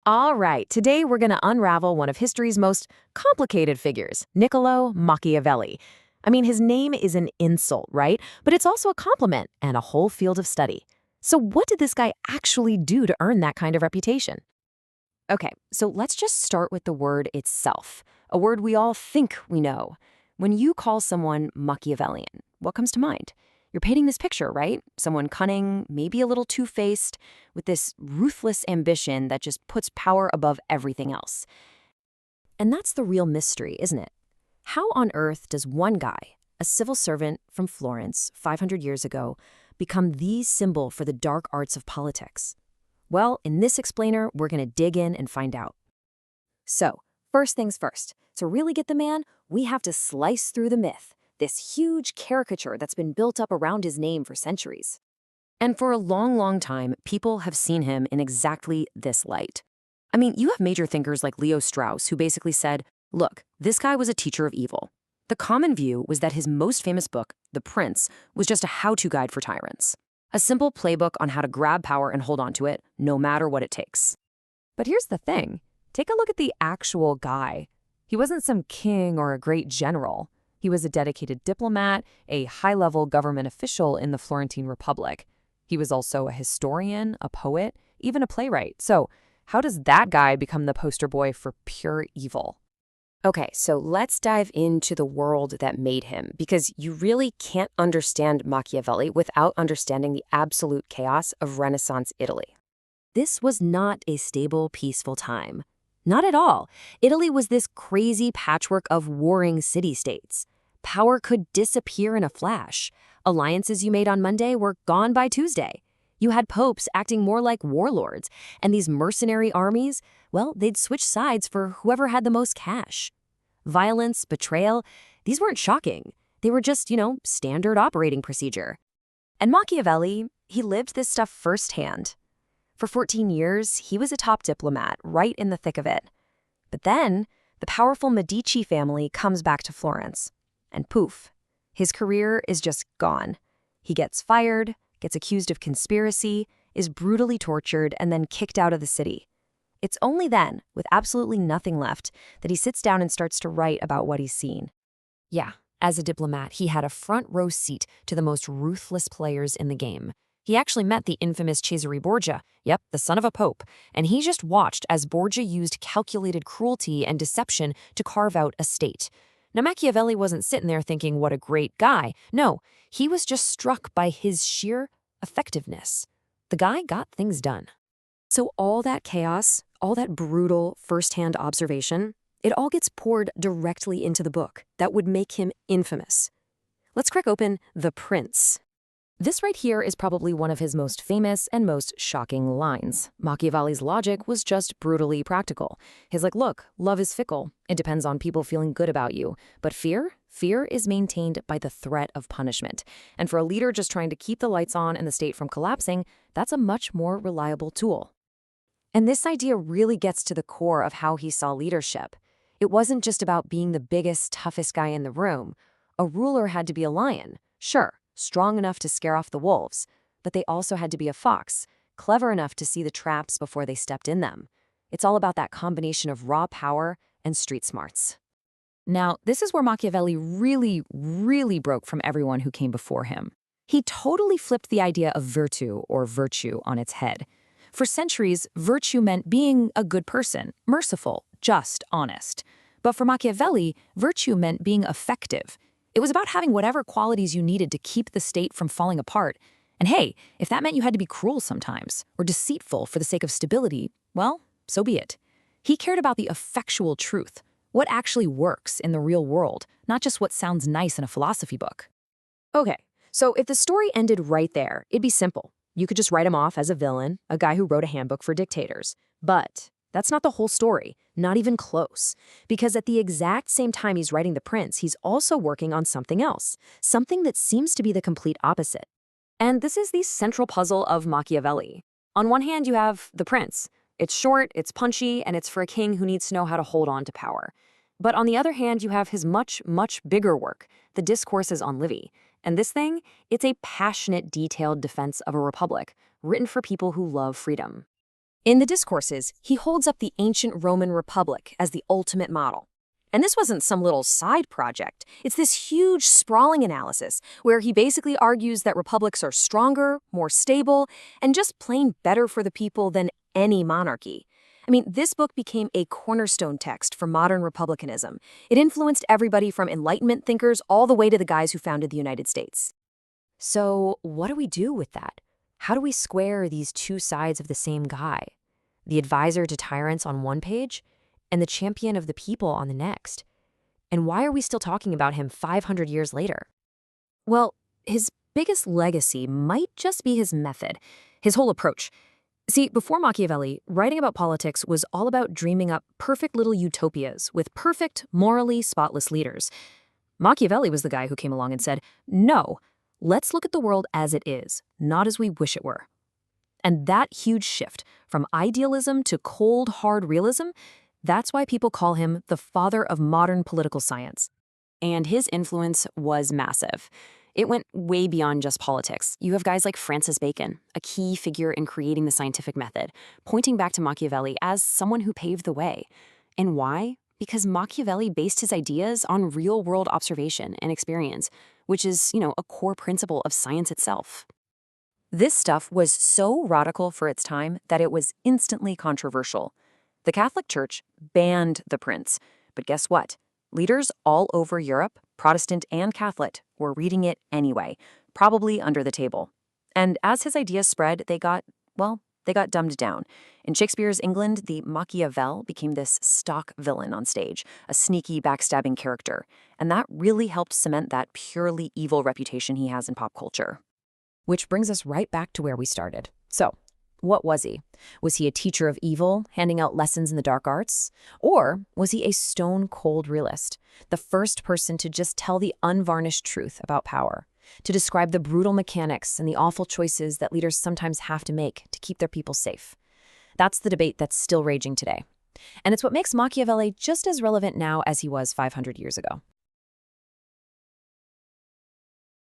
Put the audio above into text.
All right, today we're going to unravel one of history's most complicated figures, Niccolò Machiavelli. I mean, his name is an insult, right? But it's also a compliment and a whole field of study. So what did this guy actually do to earn that kind of reputation? Okay, so let's just start with the word itself, a word we all think we know. When you call someone Machiavellian, what comes to mind? You're painting this picture, right? Someone cunning, maybe a little two-faced, with this ruthless ambition that just puts power above everything else. And that's the real mystery, isn't it? How on earth does one guy, a civil servant from Florence 500 years ago, become the symbol for the dark arts of politics? Well, in this explainer, we're going to dig in and find out. So, first things first. To really get the man, we have to slice through the myth, this huge caricature that's been built up around his name for centuries. And for a long, long time, people have seen him in exactly this light. I mean, you have major thinkers like Leo Strauss who basically said, look, this guy was a teacher of evil. The common view was that his most famous book, The Prince, was just a how-to guide for tyrants. A simple playbook on how to grab power and hold on to it, no matter what it takes. But here's the thing. Take a look at the actual guy. He wasn't some king or a great general. He was a dedicated diplomat, a high-level government official in the Florentine Republic. He was also a historian, a poet, even a playwright. So how does that guy become the poster boy for pure evil? Okay, so let's dive into the world that made him, because you really can't understand Machiavelli without understanding the absolute chaos of Renaissance Italy. This was not a stable, peaceful time. Not at all. Italy was this crazy patchwork of warring city-states. Power could disappear in a flash. Alliances you made on Monday were gone by Tuesday. You had popes acting more like warlords, and these mercenary armies, well, they'd switch sides for whoever had the most cash. Violence, betrayal, these weren't shocking. They were just, standard operating procedure. And Machiavelli, he lived this stuff firsthand. For 14 years, he was a top diplomat, right in the thick of it. But then, the powerful Medici family comes back to Florence. And poof, his career is just gone. He gets fired, gets accused of conspiracy, is brutally tortured, and then kicked out of the city. It's only then, with absolutely nothing left, that he sits down and starts to write about what he's seen. Yeah, as a diplomat, he had a front row seat to the most ruthless players in the game. He actually met the infamous Cesare Borgia, yep, the son of a pope, and he just watched as Borgia used calculated cruelty and deception to carve out a state. Now, Machiavelli wasn't sitting there thinking, what a great guy. No, he was just struck by his sheer effectiveness. The guy got things done. So all that chaos, all that brutal first-hand observation, it all gets poured directly into the book that would make him infamous. Let's crack open The Prince. This right here is probably one of his most famous and most shocking lines. Machiavelli's logic was just brutally practical. He's like, look, love is fickle. It depends on people feeling good about you. But fear is maintained by the threat of punishment. And for a leader just trying to keep the lights on and the state from collapsing, that's a much more reliable tool. And this idea really gets to the core of how he saw leadership. It wasn't just about being the biggest, toughest guy in the room. A ruler had to be a lion, sure, strong enough to scare off the wolves, but they also had to be a fox, clever enough to see the traps before they stepped in them. It's all about that combination of raw power and street smarts. Now, this is where Machiavelli really broke from everyone who came before him. He totally flipped the idea of virtue on its head. For centuries, virtue meant being a good person, merciful, just, honest. But for Machiavelli, virtue meant being effective. It was about having whatever qualities you needed to keep the state from falling apart. And hey, if that meant you had to be cruel sometimes, or deceitful for the sake of stability, well, so be it. He cared about the effectual truth, what actually works in the real world, not just what sounds nice in a philosophy book. Okay, so if the story ended right there, it'd be simple. You could just write him off as a villain, a guy who wrote a handbook for dictators. But that's not the whole story, not even close. Because at the exact same time he's writing The Prince, he's also working on something else, something that seems to be the complete opposite. And this is the central puzzle of Machiavelli. On one hand, you have The Prince. It's short, it's punchy, and it's for a king who needs to know how to hold on to power. But on the other hand, you have his much bigger work, the Discourses on Livy. And this thing, it's a passionate, detailed defense of a republic, written for people who love freedom. In the Discourses, he holds up the ancient Roman Republic as the ultimate model. And this wasn't some little side project. It's this huge, sprawling analysis where he basically argues that republics are stronger, more stable, and just plain better for the people than any monarchy. I mean, this book became a cornerstone text for modern republicanism. It influenced everybody from Enlightenment thinkers all the way to the guys who founded the United States. So what do we do with that? How do we square these two sides of the same guy? The advisor to tyrants on one page and the champion of the people on the next. And why are we still talking about him 500 years later? Well, his biggest legacy might just be his method, his whole approach. See, before Machiavelli, writing about politics was all about dreaming up perfect little utopias with perfect, morally spotless leaders. Machiavelli was the guy who came along and said, no, let's look at the world as it is, not as we wish it were. And that huge shift from idealism to cold, hard realism, that's why people call him the father of modern political science. And his influence was massive. It went way beyond just politics. You have guys like Francis Bacon, a key figure in creating the scientific method, pointing back to Machiavelli as someone who paved the way. And why? Because Machiavelli based his ideas on real-world observation and experience, which is, a core principle of science itself. This stuff was so radical for its time that it was instantly controversial. The Catholic Church banned the prince. But guess what? Leaders all over Europe, Protestant and Catholic, were reading it anyway, probably under the table. And as his ideas spread, they got dumbed down. In Shakespeare's England, the Machiavel became this stock villain on stage, a sneaky, backstabbing character. And that really helped cement that purely evil reputation he has in pop culture. Which brings us right back to where we started. So, what was he? Was he a teacher of evil, handing out lessons in the dark arts? Or was he a stone-cold realist, the first person to just tell the unvarnished truth about power, to describe the brutal mechanics and the awful choices that leaders sometimes have to make to keep their people safe? That's the debate that's still raging today. And it's what makes Machiavelli just as relevant now as he was 500 years ago.